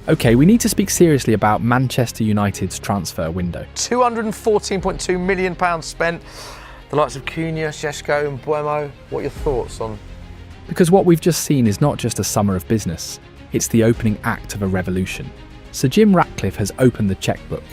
Okay, we need to speak seriously about Manchester United's transfer window. £214.2 million spent. The likes of Cunha, Šeško and Buemo. What are your thoughts on? Because what we've just seen is not just a summer of business, it's the opening act of a revolution. Sir Jim Ratcliffe has opened the chequebook,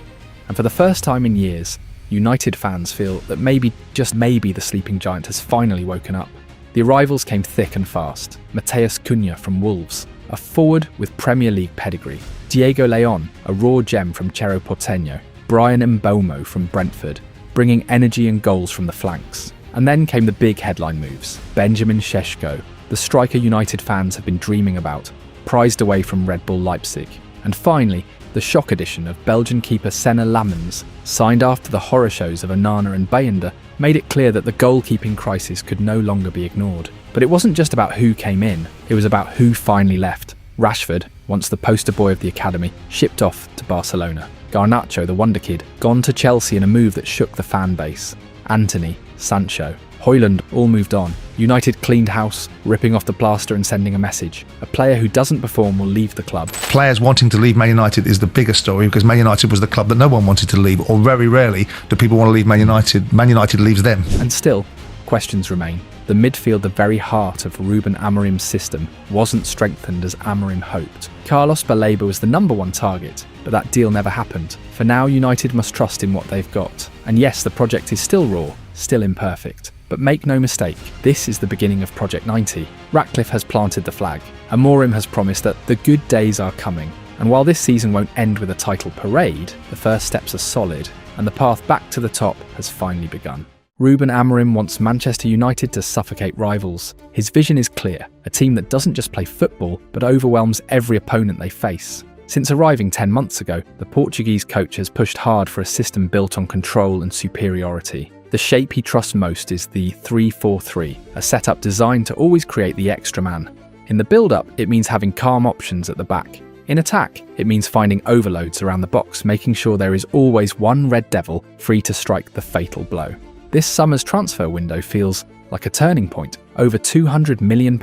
and for the first time in years, United fans feel that maybe, just maybe, the sleeping giant has finally woken up. The arrivals came thick and fast. Matheus Cunha from Wolves, a forward with Premier League pedigree. Diego Leon, a raw gem from Cerro Porteño. Brian Mbeumo from Brentford, bringing energy and goals from the flanks. And then came the big headline moves. Benjamin Šeško, the striker United fans have been dreaming about, prized away from Red Bull Leipzig. And finally, the shock addition of Belgian keeper Senne Lammens, signed after the horror shows of Onana and Bayanda, made it clear that the goalkeeping crisis could no longer be ignored. But it wasn't just about who came in, it was about who finally left. Rashford, once the poster boy of the academy, shipped off to Barcelona. Garnacho, the wonder kid, gone to Chelsea in a move that shook the fan base. Antony, Sancho, Højlund all moved on. United cleaned house, ripping off the plaster and sending a message. A player who doesn't perform will leave the club. Players wanting to leave Man United is the bigger story, because Man United was the club that no one wanted to leave, or very rarely do people want to leave Man United. Man United leaves them. And still, questions remain. The midfield, the very heart of Ruben Amorim's system, wasn't strengthened as Amorim hoped. Carlos Baleba was the #1 target, but that deal never happened. For now, United must trust in what they've got. And yes, the project is still raw, still imperfect. But make no mistake, this is the beginning of Project 90. Ratcliffe has planted the flag. Amorim has promised that the good days are coming. And while this season won't end with a title parade, the first steps are solid, and the path back to the top has finally begun. Ruben Amorim wants Manchester United to suffocate rivals. His vision is clear, a team that doesn't just play football, but overwhelms every opponent they face. Since arriving 10 months ago, the Portuguese coach has pushed hard for a system built on control and superiority. The shape he trusts most is the 3-4-3, a setup designed to always create the extra man. In the build-up, it means having calm options at the back. In attack, it means finding overloads around the box, making sure there is always one Red Devil free to strike the fatal blow. This summer's transfer window feels like a turning point. Over £200 million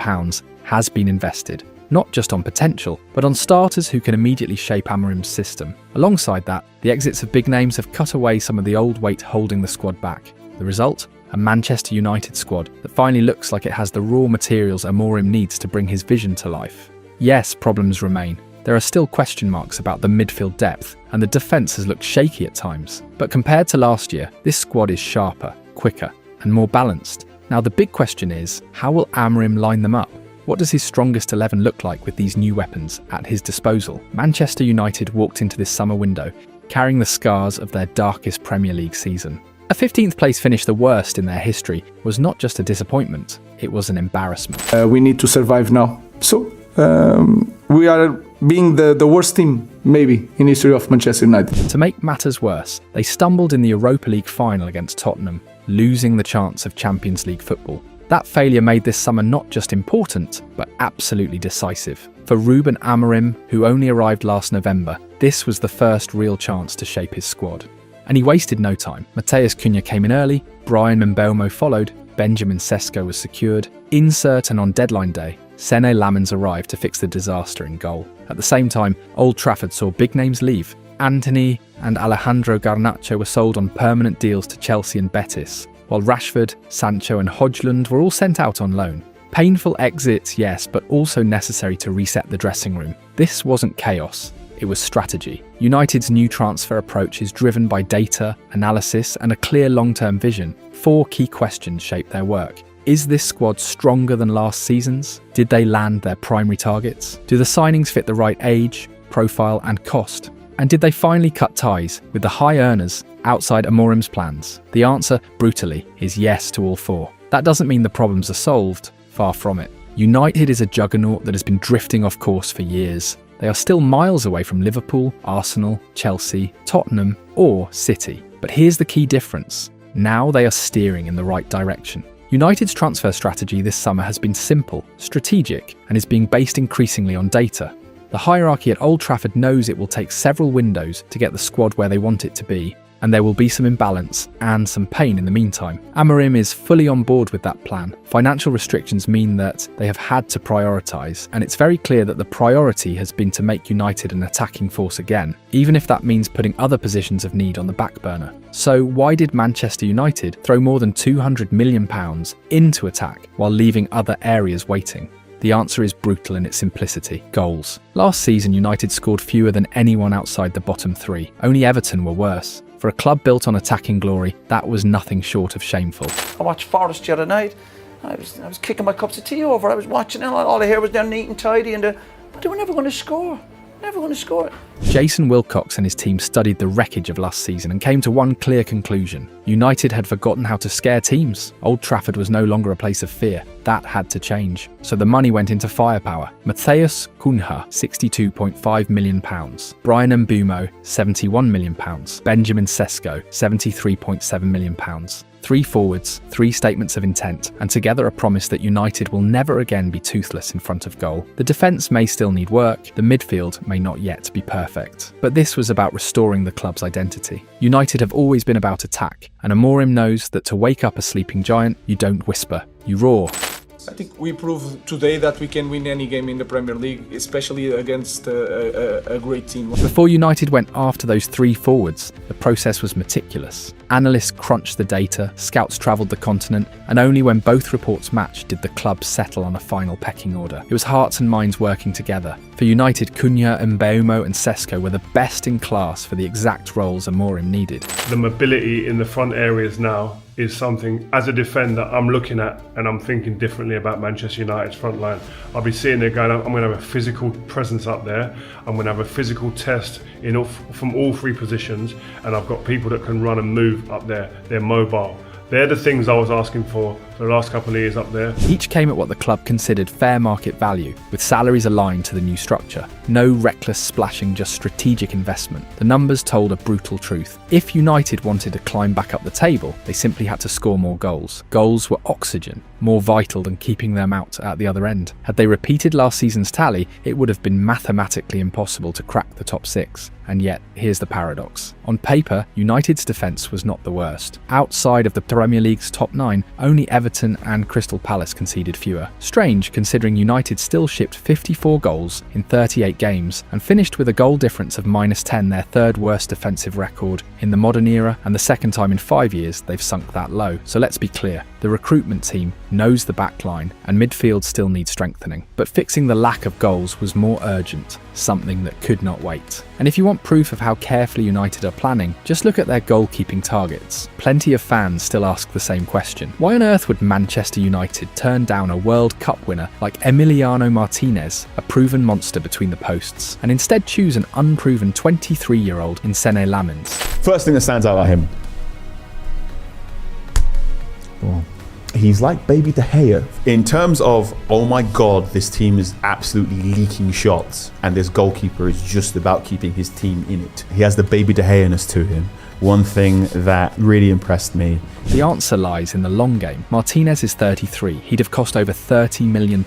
has been invested, not just on potential, but on starters who can immediately shape Amorim's system. Alongside that, the exits of big names have cut away some of the old weight holding the squad back. The result? A Manchester United squad that finally looks like it has the raw materials Amorim needs to bring his vision to life. Yes, problems remain. There are still question marks about the midfield depth, and the defence has looked shaky at times. But compared to last year, this squad is sharper, quicker, and more balanced. Now the big question is, how will Amorim line them up? What does his strongest 11 look like with these new weapons at his disposal? Manchester United walked into this summer window carrying the scars of their darkest Premier League season. A 15th place finish, the worst in their history, was not just a disappointment, it was an embarrassment. We need to survive now. So, we are being the worst team, maybe, in history of Manchester United. To make matters worse, they stumbled in the Europa League final against Tottenham, losing the chance of Champions League football. That failure made this summer not just important, but absolutely decisive. For Ruben Amorim, who only arrived last November, this was the first real chance to shape his squad. And he wasted no time. Matheus Cunha came in early, Brian Mbeumo followed, Benjamin Šeško was secured. Insert and on deadline day, Senne Lammens arrived to fix the disaster in goal. At the same time, Old Trafford saw big names leave. Antony and Alejandro Garnacho were sold on permanent deals to Chelsea and Betis, while Rashford, Sancho and Højlund were all sent out on loan. Painful exits, yes, but also necessary to reset the dressing room. This wasn't chaos. It was strategy. United's new transfer approach is driven by data, analysis, and a clear long-term vision. 4 key questions shape their work. Is this squad stronger than last season's? Did they land their primary targets? Do the signings fit the right age, profile, and cost? And did they finally cut ties with the high earners outside Amorim's plans? The answer, brutally, is yes to all 4. That doesn't mean the problems are solved. Far from it. United is a juggernaut that has been drifting off course for years. They are still miles away from Liverpool, Arsenal, Chelsea, Tottenham, or City. But here's the key difference. Now they are steering in the right direction. United's transfer strategy this summer has been simple, strategic, and is being based increasingly on data. The hierarchy at Old Trafford knows it will take several windows to get the squad where they want it to be. and there will be some imbalance and some pain in the meantime. Amorim is fully on board with that plan. Financial restrictions mean that they have had to prioritise, and it's very clear that the priority has been to make United an attacking force again, even if that means putting other positions of need on the back burner. So why did Manchester United throw more than £200 million into attack while leaving other areas waiting? The answer is brutal in its simplicity: goals. Last season, United scored fewer than anyone outside the bottom three. Only Everton were worse. For a club built on attacking glory, that was nothing short of shameful. I watched Forest the other night. I was kicking my cups of tea over. I was watching it. All I hear was they're neat and tidy, but they were never going to score. Never going to score. Jason Wilcox and his team studied the wreckage of last season and came to one clear conclusion: United had forgotten how to scare teams. Old Trafford was no longer a place of fear. That had to change. So the money went into firepower. Matheus Cunha, £62.5 million. Brian Mbeumo, £71 million. Benjamin Sesko, £73.7 million. 3 forwards, 3 statements of intent, and together a promise that United will never again be toothless in front of goal. The defence may still need work, the midfield may not yet be perfect. But this was about restoring the club's identity. United have always been about attack, and Amorim knows that to wake up a sleeping giant, you don't whisper, you roar. I think we proved today that we can win any game in the Premier League, especially against a great team. Before United went after those 3 forwards, the process was meticulous. Analysts crunched the data, scouts travelled the continent, and only when both reports matched did the club settle on a final pecking order. It was hearts and minds working together. For United, Cunha, Mbeumo and Sesko were the best in class for the exact roles Amorim needed. The mobility in the front areas now is something, as a defender, I'm looking at and I'm thinking differently about Manchester United's front line. I'll be sitting there going, I'm going to have a physical presence up there, I'm going to have a physical test from all 3 positions, and I've got people that can run and move up there. They're mobile. They're the things I was asking for the last couple of years up there. Each came at what the club considered fair market value, with salaries aligned to the new structure. No reckless splashing, just strategic investment. The numbers told a brutal truth. If United wanted to climb back up the table, they simply had to score more goals. Goals were oxygen, more vital than keeping them out at the other end. Had they repeated last season's tally, it would have been mathematically impossible to crack the top 6. And yet, here's the paradox. On paper, United's defence was not the worst. Outside of the Premier League's top 9, only Everton and Crystal Palace conceded fewer. Strange, considering United still shipped 54 goals in 38 games and finished with a goal difference of -10, their 3rd worst defensive record in the modern era, and the 2nd time in 5 years they've sunk that low. So let's be clear. The recruitment team knows the back line, and midfield still needs strengthening. But fixing the lack of goals was more urgent, something that could not wait. And if you want proof of how carefully United are planning, just look at their goalkeeping targets. Plenty of fans still ask the same question. Why on earth would Manchester United turn down a World Cup winner like Emiliano Martinez, a proven monster between the posts, and instead choose an unproven 23-year-old in Senne Lammens? First thing that stands out about him, well, he's like baby De Gea. In terms of, oh my God, this team is absolutely leaking shots and this goalkeeper is just about keeping his team in it. He has the baby De Gea-ness to him. One thing that really impressed me. The answer lies in the long game. Martinez is 33. He'd have cost over £30 million,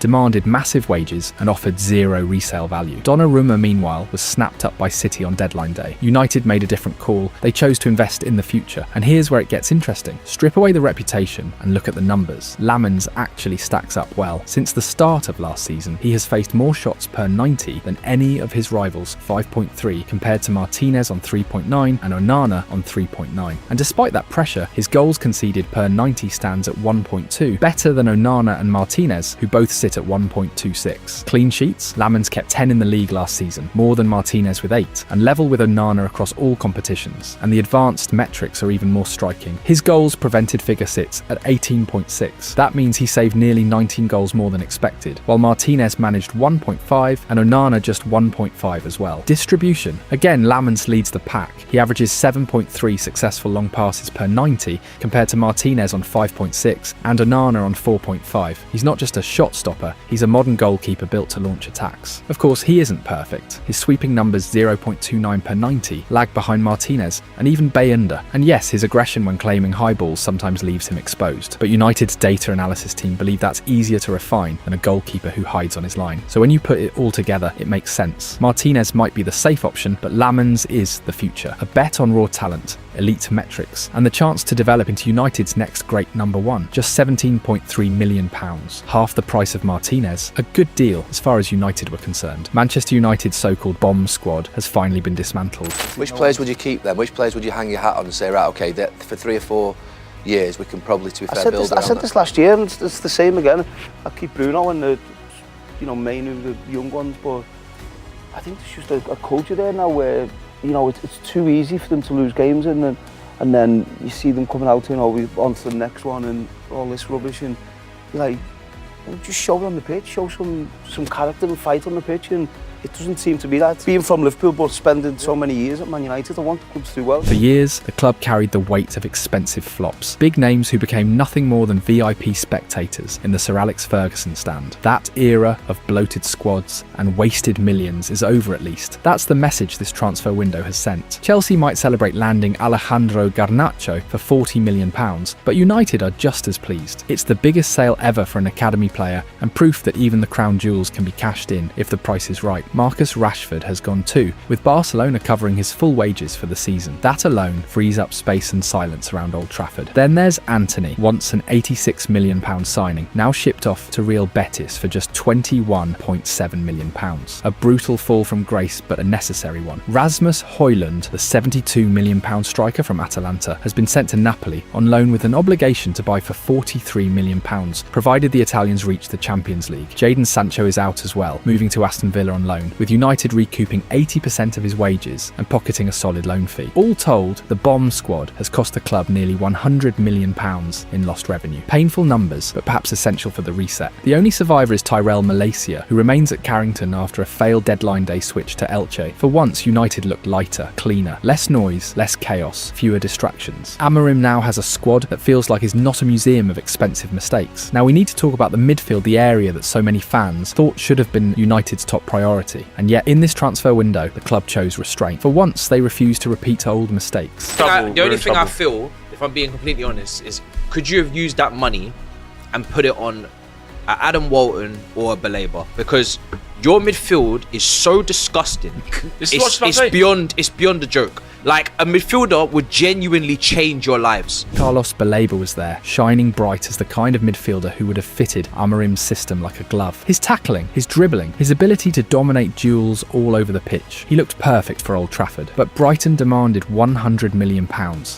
demanded massive wages and offered 0 resale value. Donnarumma, meanwhile, was snapped up by City on deadline day. United made a different call. They chose to invest in the future. And here's where it gets interesting. Strip away the reputation and look at the numbers. Lammens actually stacks up well. Since the start of last season, he has faced more shots per 90 than any of his rivals, 5.3, compared to Martinez on 3.9 and Onana on 3.9. And despite that pressure, his goals conceded per 90 stands at 1.2, better than Onana and Martinez, who both sit at 1.26. Clean sheets, Lammens kept 10 in the league last season, more than Martinez with 8, and level with Onana across all competitions. And the advanced metrics are even more striking. His goals prevented figure sits at 18.6. That means he saved nearly 19 goals more than expected, while Martinez managed 1.5 and Onana just 1.5 as well. Distribution. Again, Lammens leads the pack. He averages 7.3 successful long passes per 90 compared to Martinez on 5.6 and Onana on 4.5. He's not just a shot stopper, he's a modern goalkeeper built to launch attacks. Of course, he isn't perfect. His sweeping numbers 0.29 per 90 lag behind Martinez and even Bayunda. And yes, his aggression when claiming high balls sometimes leaves him exposed. But United's data analysis team believe that's easier to refine than a goalkeeper who hides on his line. So when you put it all together, it makes sense. Martinez might be the safe option, but Lammens is the future. A bet on on raw talent, elite metrics, and the chance to develop into United's next great number one. Just £17.3 million, half the price of Martinez. A good deal as far as United were concerned. Manchester United's so-called bomb squad has finally been dismantled. Which players would you keep then? Which players would you hang your hat on and say, right, okay, for 3 or 4 years we can probably, to be fair, build around I said this last year, and it's the same again. I keep Bruno and the, main the young ones, but I think there's just a culture there now where, it's too easy for them to lose games, and then you see them coming out, on to the next one and all this rubbish, and you're like, just show it on the pitch, show some character and fight on the pitch, and it doesn't seem to be that. Being from Liverpool but spending so many years at Man United, I want the club to do well. For years, the club carried the weight of expensive flops. Big names who became nothing more than VIP spectators in the Sir Alex Ferguson stand. That era of bloated squads and wasted millions is over at least. That's the message this transfer window has sent. Chelsea might celebrate landing Alejandro Garnacho for £40 million, but United are just as pleased. It's the biggest sale ever for an academy player and proof that even the crown jewels can be cashed in if the price is right. Marcus Rashford has gone too, with Barcelona covering his full wages for the season. That alone frees up space and silence around Old Trafford. Then there's Antony, once an £86 million signing, now shipped off to Real Betis for just £21.7 million. A brutal fall from grace, but a necessary one. Rasmus Højlund, the £72 million striker from Atalanta, has been sent to Napoli on loan with an obligation to buy for £43 million, provided the Italians reach the Champions League. Jadon Sancho is out as well, moving to Aston Villa on loan, with United recouping 80% of his wages and pocketing a solid loan fee. All told, the bomb squad has cost the club nearly £100 million in lost revenue. Painful numbers, but perhaps essential for the reset. The only survivor is Tyrell Malacia, who remains at Carrington after a failed deadline day switch to Elche. For once, United looked lighter, cleaner, less noise, less chaos, fewer distractions. Amorim now has a squad that feels like is not a museum of expensive mistakes. Now we need to talk about the midfield, the area that so many fans thought should have been United's top priority. And yet, in this transfer window, the club chose restraint. For once, they refused to repeat old mistakes. The only thing I feel, if I'm being completely honest, is could you have used that money and put it on Adam Walton or a Baleba? Because your midfield is so disgusting. It's beyond a joke. Like, a midfielder would genuinely change your lives. Carlos Baleba was there, shining bright as the kind of midfielder who would have fitted Amorim's system like a glove. His tackling, his dribbling, his ability to dominate duels all over the pitch. He looked perfect for Old Trafford. But Brighton demanded £100 million,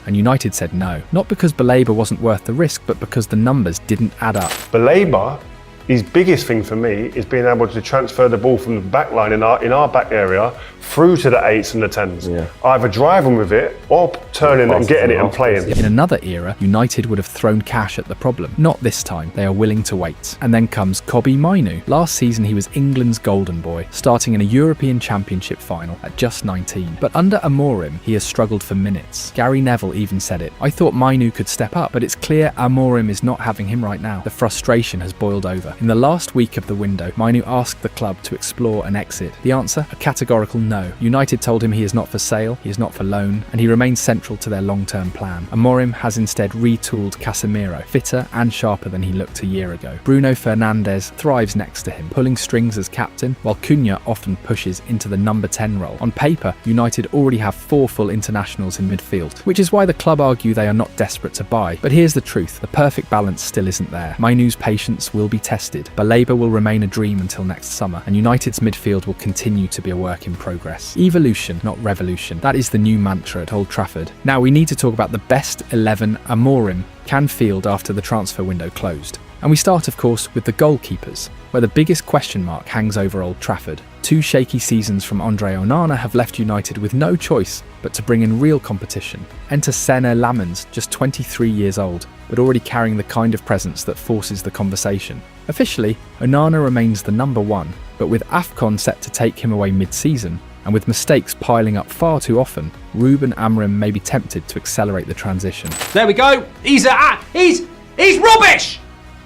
and United said no. Not because Baleba wasn't worth the risk, but because the numbers didn't add up. Baleba, his biggest thing for me is being able to transfer the ball from the back line in our back area through to the 8s and the 10s. Yeah. Either driving with it or turning and getting it and playing. In another era, United would have thrown cash at the problem. Not this time. They are willing to wait. And then comes Kobbie Mainoo. Last season, he was England's golden boy, starting in a European Championship final at just 19. But under Amorim, he has struggled for minutes. Gary Neville even said it. I thought Mainoo could step up, but it's clear Amorim is not having him right now. The frustration has boiled over. In the last week of the window, Mainoo asked the club to explore an exit. The answer? A categorical no. United told him he is not for sale, he is not for loan, and he remains central to their long-term plan. Amorim has instead retooled Casemiro, fitter and sharper than he looked a year ago. Bruno Fernandes thrives next to him, pulling strings as captain, while Cunha often pushes into the number 10 role. On paper, United already have 4 full internationals in midfield, which is why the club argue they are not desperate to buy. But here's the truth, the perfect balance still isn't there. Mainoo's patience will be tested. Baleba will remain a dream until next summer, and United's midfield will continue to be a work in progress. Evolution, not revolution. That is the new mantra at Old Trafford. Now we need to talk about the best 11 Amorim can field after the transfer window closed. And we start, of course, with the goalkeepers, where the biggest question mark hangs over Old Trafford. 2 shaky seasons from Andre Onana have left United with no choice but to bring in real competition. Enter Senne Lammens, just 23 years old, but already carrying the kind of presence that forces the conversation. Officially, Onana remains the number 1, but with AFCON set to take him away mid-season, and with mistakes piling up far too often, Ruben Amorim may be tempted to accelerate the transition. There we go. He's rubbish.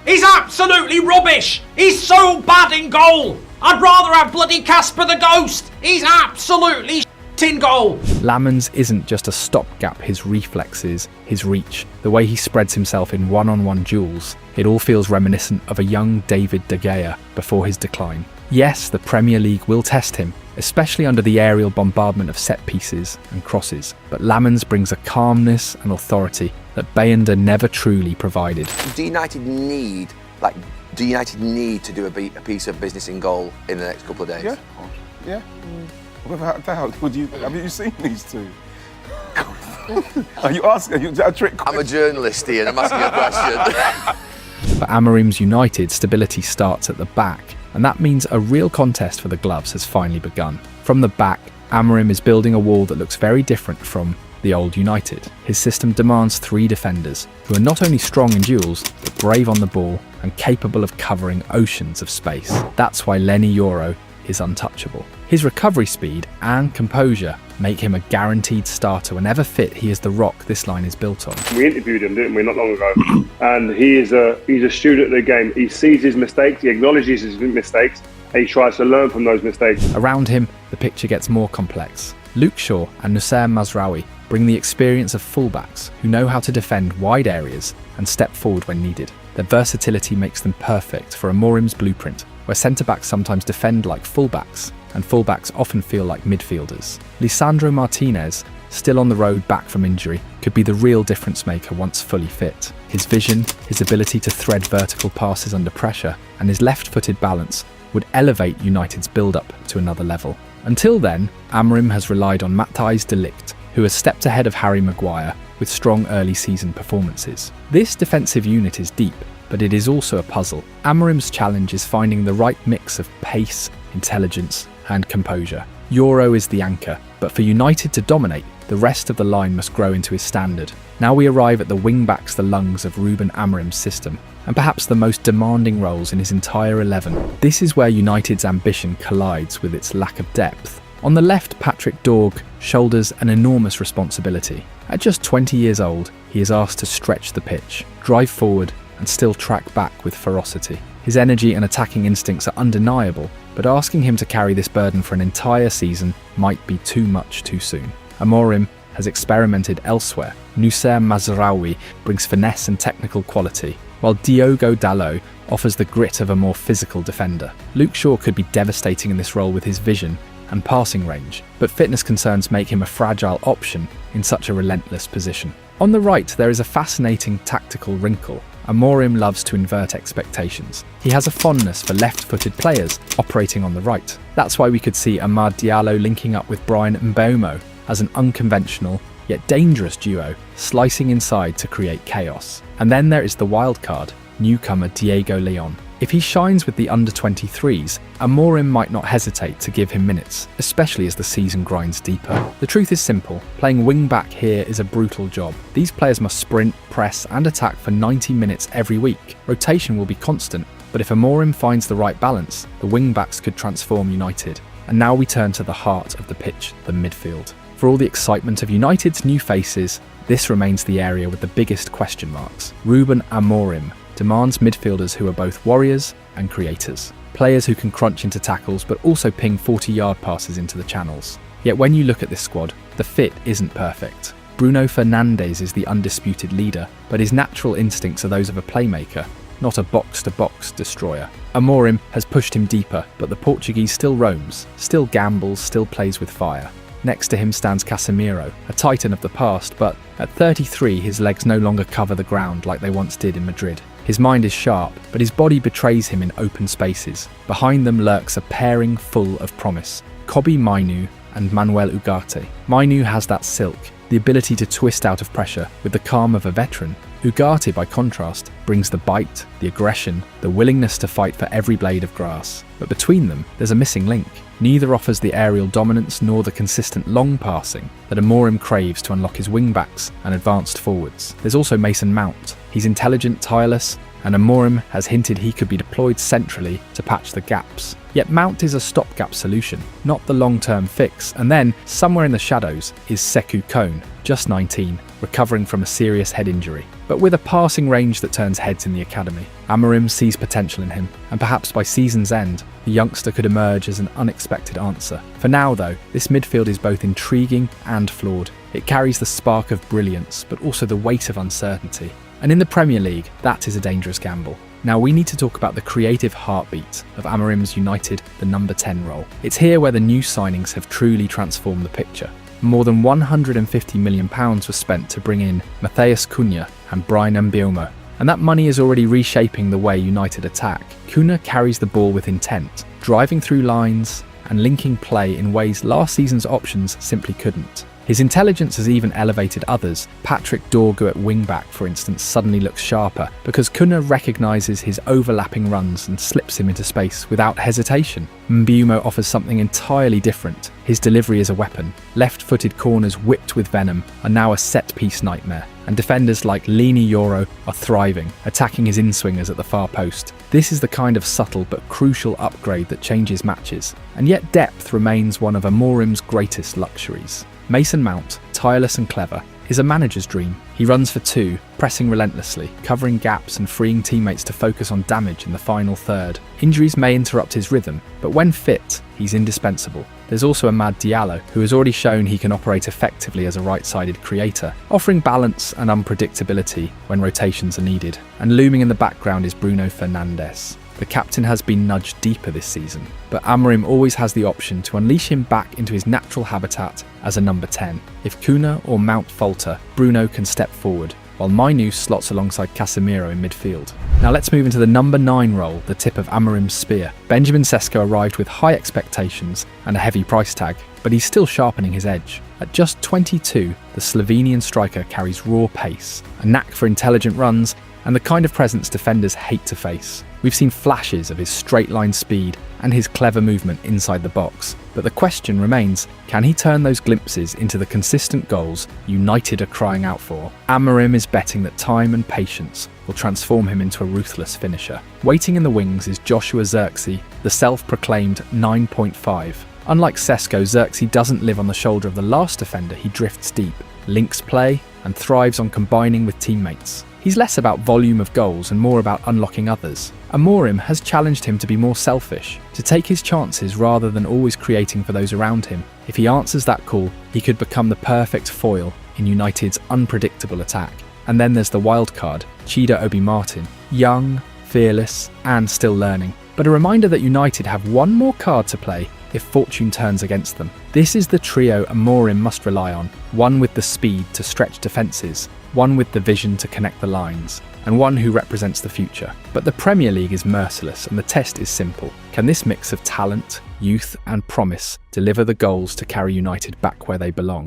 He's absolutely rubbish. He's so bad in goal. I'd rather have bloody Casper the Ghost. He's absolutely in goal. Lammens isn't just a stopgap, his reflexes, his reach, the way he spreads himself in one-on-one duels. It all feels reminiscent of a young David De Gea before his decline. Yes, the Premier League will test him, especially under the aerial bombardment of set pieces and crosses, but Lammens brings a calmness and authority that Bayanda never truly provided. Do United need to do a piece of business in goal in the next couple of days? Yeah, yeah. Without doubt. Have you seen these two? Are you asking? Is that a trick question? I'm a journalist here and I'm asking a question. For Amorim's United, stability starts at the back, and that means a real contest for the gloves has finally begun. From the back, Amorim is building a wall that looks very different from the old United. His system demands 3 defenders, who are not only strong in duels, but brave on the ball and capable of covering oceans of space. That's why Leny Yoro is untouchable. His recovery speed and composure make him a guaranteed starter. Whenever fit, he is the rock this line is built on. We interviewed him, didn't we, not long ago? And he's a student of the game. He sees his mistakes, he acknowledges his mistakes, and he tries to learn from those mistakes. Around him, the picture gets more complex. Luke Shaw and Nussair Mazraoui bring the experience of fullbacks who know how to defend wide areas and step forward when needed. Their versatility makes them perfect for Amorim's blueprint, where centre-backs sometimes defend like fullbacks, and fullbacks often feel like midfielders. Lisandro Martinez, still on the road back from injury, could be the real difference maker once fully fit. His vision, his ability to thread vertical passes under pressure, and his left-footed balance would elevate United's build-up to another level. Until then, Amorim has relied on Matthijs de Ligt, who has stepped ahead of Harry Maguire with strong early season performances. This defensive unit is deep, but it is also a puzzle. Amorim's challenge is finding the right mix of pace, intelligence, and composure. Yoro is the anchor, but for United to dominate, the rest of the line must grow into his standard. Now we arrive at the wing-backs, the lungs of Ruben Amorim's system, and perhaps the most demanding roles in his entire 11. This is where United's ambition collides with its lack of depth. On the left, Patrick Dorg shoulders an enormous responsibility. At just 20 years old, he is asked to stretch the pitch, drive forward, and still track back with ferocity. His energy and attacking instincts are undeniable, but asking him to carry this burden for an entire season might be too much too soon. Amorim has experimented elsewhere. Nussair Mazraoui brings finesse and technical quality, while Diogo Dalot offers the grit of a more physical defender. Luke Shaw could be devastating in this role with his vision and passing range, but fitness concerns make him a fragile option in such a relentless position. On the right, there is a fascinating tactical wrinkle. Amorim loves to invert expectations. He has a fondness for left-footed players operating on the right. That's why we could see Amad Diallo linking up with Brian Mbeumo as an unconventional yet dangerous duo, slicing inside to create chaos. And then there is the wild card, newcomer Diego Leon. If he shines with the under-23s, Amorim might not hesitate to give him minutes, especially as the season grinds deeper. The truth is simple, playing wing-back here is a brutal job. These players must sprint, press and attack for 90 minutes every week. Rotation will be constant, but if Amorim finds the right balance, the wing-backs could transform United. And now we turn to the heart of the pitch, the midfield. For all the excitement of United's new faces, this remains the area with the biggest question marks. Ruben Amorim demands midfielders who are both warriors and creators. Players who can crunch into tackles but also ping 40-yard passes into the channels. Yet when you look at this squad, the fit isn't perfect. Bruno Fernandes is the undisputed leader, but his natural instincts are those of a playmaker, not a box-to-box destroyer. Amorim has pushed him deeper, but the Portuguese still roams, still gambles, still plays with fire. Next to him stands Casemiro, a titan of the past, but at 33 his legs no longer cover the ground like they once did in Madrid. His mind is sharp, but his body betrays him in open spaces. Behind them lurks a pairing full of promise, Kobbie Mainoo and Manuel Ugarte. Mainoo has that silk, the ability to twist out of pressure with the calm of a veteran. Ugarte, by contrast, brings the bite, the aggression, the willingness to fight for every blade of grass. But between them, there's a missing link. Neither offers the aerial dominance nor the consistent long passing that Amorim craves to unlock his wing-backs and advanced forwards. There's also Mason Mount. He's intelligent, tireless, and Amorim has hinted he could be deployed centrally to patch the gaps. Yet Mount is a stopgap solution, not the long-term fix. And then, somewhere in the shadows, is Sekou Kone, just 19, recovering from a serious head injury, but with a passing range that turns heads in the academy. Amorim sees potential in him, and perhaps by season's end, the youngster could emerge as an unexpected answer. For now, though, this midfield is both intriguing and flawed. It carries the spark of brilliance, but also the weight of uncertainty. And in the Premier League, that is a dangerous gamble. Now we need to talk about the creative heartbeat of Amorim's United, the number 10 role. It's here where the new signings have truly transformed the picture. More than £150 million was spent to bring in Matheus Cunha and Brian Mbeumo, and that money is already reshaping the way United attack. Cunha carries the ball with intent, driving through lines and linking play in ways last season's options simply couldn't. His intelligence has even elevated others. Patrick Dorgu at wing-back, for instance, suddenly looks sharper because Cunha recognises his overlapping runs and slips him into space without hesitation. Mbeumo offers something entirely different. His delivery is a weapon. Left-footed corners whipped with venom are now a set-piece nightmare, and defenders like Lini Yoro are thriving, attacking his in-swingers at the far post. This is the kind of subtle but crucial upgrade that changes matches, and yet depth remains one of Amorim's greatest luxuries. Mason Mount, tireless and clever, is a manager's dream. He runs for two, pressing relentlessly, covering gaps and freeing teammates to focus on damage in the final third. Injuries may interrupt his rhythm, but when fit, he's indispensable. There's also Amad Diallo, who has already shown he can operate effectively as a right-sided creator, offering balance and unpredictability when rotations are needed. And looming in the background is Bruno Fernandes. The captain has been nudged deeper this season, but Amorim always has the option to unleash him back into his natural habitat as a number 10. If Cunha or Mount falter, Bruno can step forward, while Mainu slots alongside Casemiro in midfield. Now let's move into the number 9 role, the tip of Amorim's spear. Benjamin Sesko arrived with high expectations and a heavy price tag, but he's still sharpening his edge. At just 22, the Slovenian striker carries raw pace, a knack for intelligent runs, and the kind of presence defenders hate to face. We've seen flashes of his straight-line speed and his clever movement inside the box, but the question remains, can he turn those glimpses into the consistent goals United are crying out for? Amorim is betting that time and patience will transform him into a ruthless finisher. Waiting in the wings is Joshua Zirkzee, the self-proclaimed 9.5. Unlike Sesko, Zirkzee doesn't live on the shoulder of the last defender. He drifts deep, links play, and thrives on combining with teammates. He's less about volume of goals and more about unlocking others. Amorim has challenged him to be more selfish, to take his chances rather than always creating for those around him. If he answers that call, he could become the perfect foil in United's unpredictable attack. And then there's the wild card, Chida Obi Martin, young, fearless, and still learning. But a reminder that United have one more card to play if fortune turns against them. This is the trio Amorim must rely on, one with the speed to stretch defences, one with the vision to connect the lines, and one who represents the future. But the Premier League is merciless and the test is simple. Can this mix of talent, youth and promise deliver the goals to carry United back where they belong?